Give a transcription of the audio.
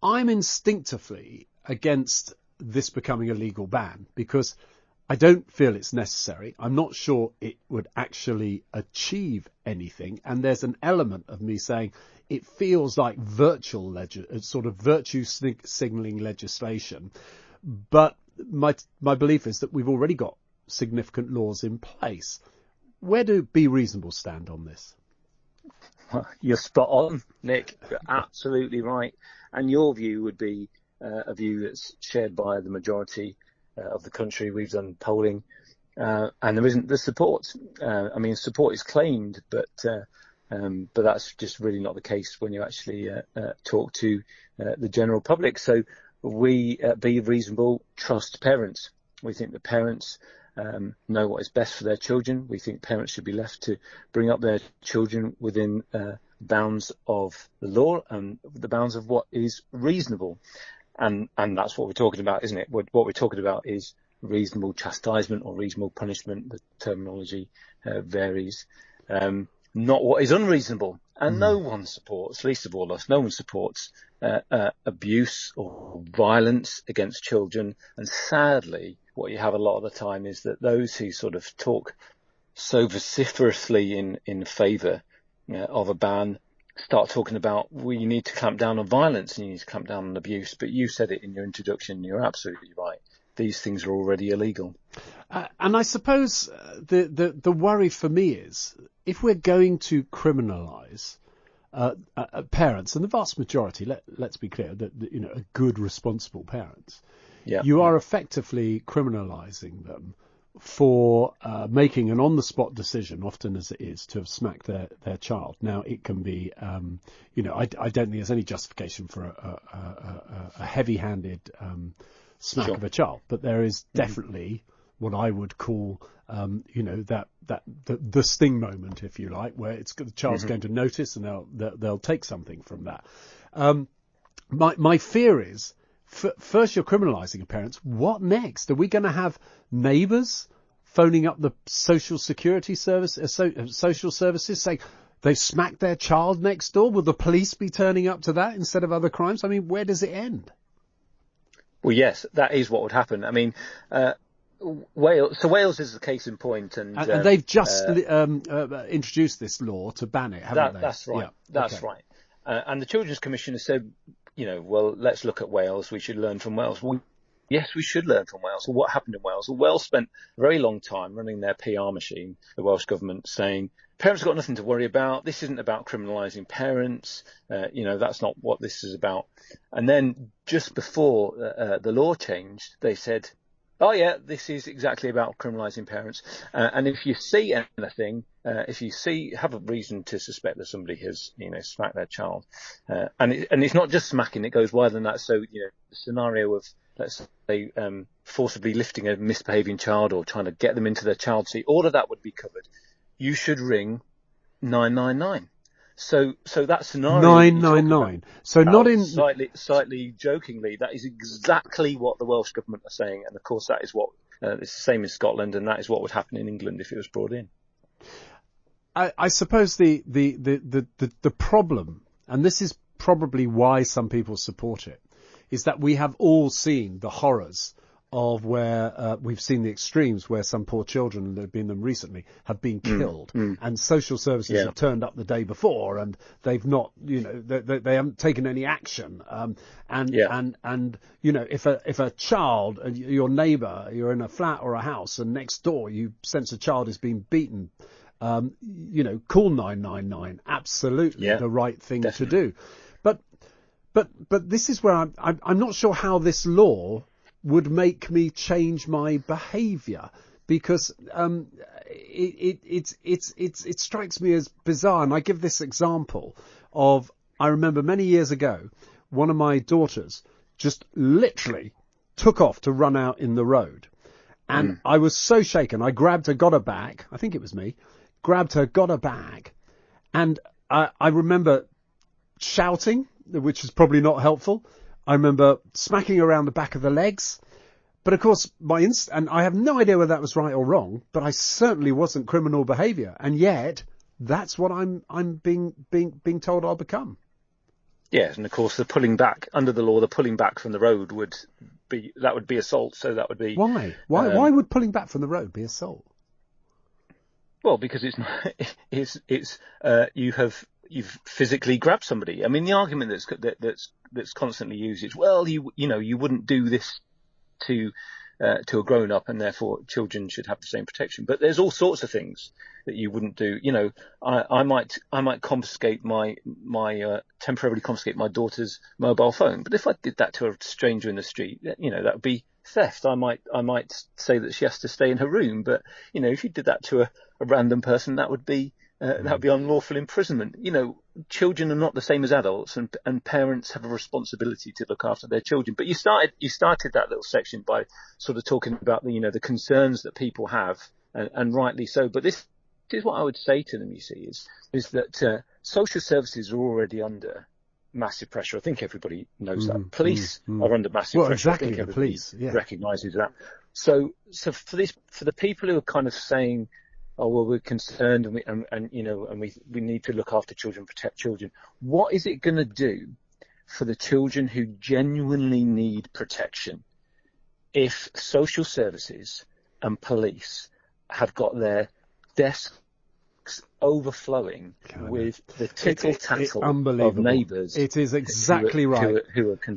I'm instinctively against this becoming a legal ban because I don't feel it's necessary. I'm not sure it would actually achieve anything. And there's an element of me saying it feels like sort of virtue signalling legislation. But my belief is that we've already got significant laws in place. Where do Be Reasonable stand on this? You're spot on, Nick. You're absolutely right. And your view would be a view that's shared by the majority of the country. We've done polling, and there isn't the support. Support is claimed, but that's just really not the case when you actually talk to the general public. So we Be Reasonable trust parents. We think that parents know what is best for their children. We think parents should be left to bring up their children within bounds of the law and the bounds of what is reasonable. And that's what we're talking about, isn't it? What we're talking about is reasonable chastisement or reasonable punishment. The terminology varies. Not what is unreasonable. And no one supports, least of all us, no one supports abuse or violence against children. And sadly, what you have a lot of the time is that those who sort of talk so vociferously in favour of a ban start talking about, well, you need to clamp down on violence and you need to clamp down on abuse. But you said it in your introduction. You're absolutely right. These things are already illegal. And I suppose the worry for me is if we're going to criminalise parents, and the vast majority, let's be clear, that a good, responsible parents, you are effectively criminalising them for making an on-the-spot decision, often as it is, to have smacked their child. Now, it can be, I don't think there's any justification for a heavy-handed smack of a child, but there is definitely what I would call, the sting moment, if you like, where the child's going to notice and they'll take something from that. My fear is, first you're criminalising parents. What next? Are we going to have neighbours phoning up the social security service, social services, saying they've smacked their child next door? Will the police be turning up to that instead of other crimes? I mean, where does it end? Well, yes, that is what would happen. I mean, Wales is the case in point, and they've just introduced this law to ban it, haven't they? That's right. Yeah. That's right. And the Children's Commission has said, well, let's look at Wales. We should learn from Wales. Well, yes, we should learn from Wales. Well, what happened in Wales? Well, Wales spent a very long time running their PR machine, the Welsh government, saying parents have got nothing to worry about. This isn't about criminalising parents. That's not what this is about. And then just before the law changed, they said, oh, yeah, this is exactly about criminalising parents. And if you see anything, have a reason to suspect that somebody has, smacked their child. And it's not just smacking, it goes wider than that. So, the scenario of, let's say, forcibly lifting a misbehaving child or trying to get them into their child seat, all of that would be covered. You should ring 999. So that scenario 999. So not in slightly jokingly, that is exactly what the Welsh government are saying, and of course that is what it's the same in Scotland, and that is what would happen in England if it was brought in. I suppose the problem, and this is probably why some people support it, is that we have all seen the horrors of where we've seen the extremes where some poor children, and there have been them recently, have been killed, and social services have turned up the day before, and they've not, they haven't taken any action. If a child, your neighbour, you're in a flat or a house, and next door you sense a child is being beaten, call 999. Absolutely the right thing to do. But this is where I'm not sure how this law would make me change my behaviour, because it strikes me as bizarre. And I give this example of, I remember many years ago, one of my daughters just literally took off to run out in the road. And I was so shaken. I grabbed her, got her back. I think it was me. Grabbed her, got her back. And I remember shouting, which is probably not helpful. I remember smacking around the back of the legs. But of course, and I have no idea whether that was right or wrong, but I certainly wasn't criminal behaviour. And yet, that's what I'm being told I'll become. Yes, and of course the pulling back under the law, the pulling back from the road would be assault. So that would be why? Why would pulling back from the road be assault? Well, because you've physically grabbed somebody. I mean, the argument that's constantly used is, well, you wouldn't do this to a grown up, and therefore children should have the same protection. But there's all sorts of things that you wouldn't do. I might confiscate temporarily confiscate my daughter's mobile phone. But if I did that to a stranger in the street, that would be theft. I might say that she has to stay in her room. But if you did that to a random person, that would be unlawful imprisonment. Children are not the same as adults, and parents have a responsibility to look after their children. But you started that little section by sort of talking about the concerns that people have, and rightly so. But this is what I would say to them. You see, is that social services are already under massive pressure. I think everybody knows that. Police are under massive pressure. Exactly. I think the everybody police recognises that. So for the people who are kind of saying, oh, well, we're concerned and we need to look after children, protect children. What is it going to do for the children who genuinely need protection if social services and police have got their desks overflowing with the tittle-tattle of neighbours? It is exactly right. Who are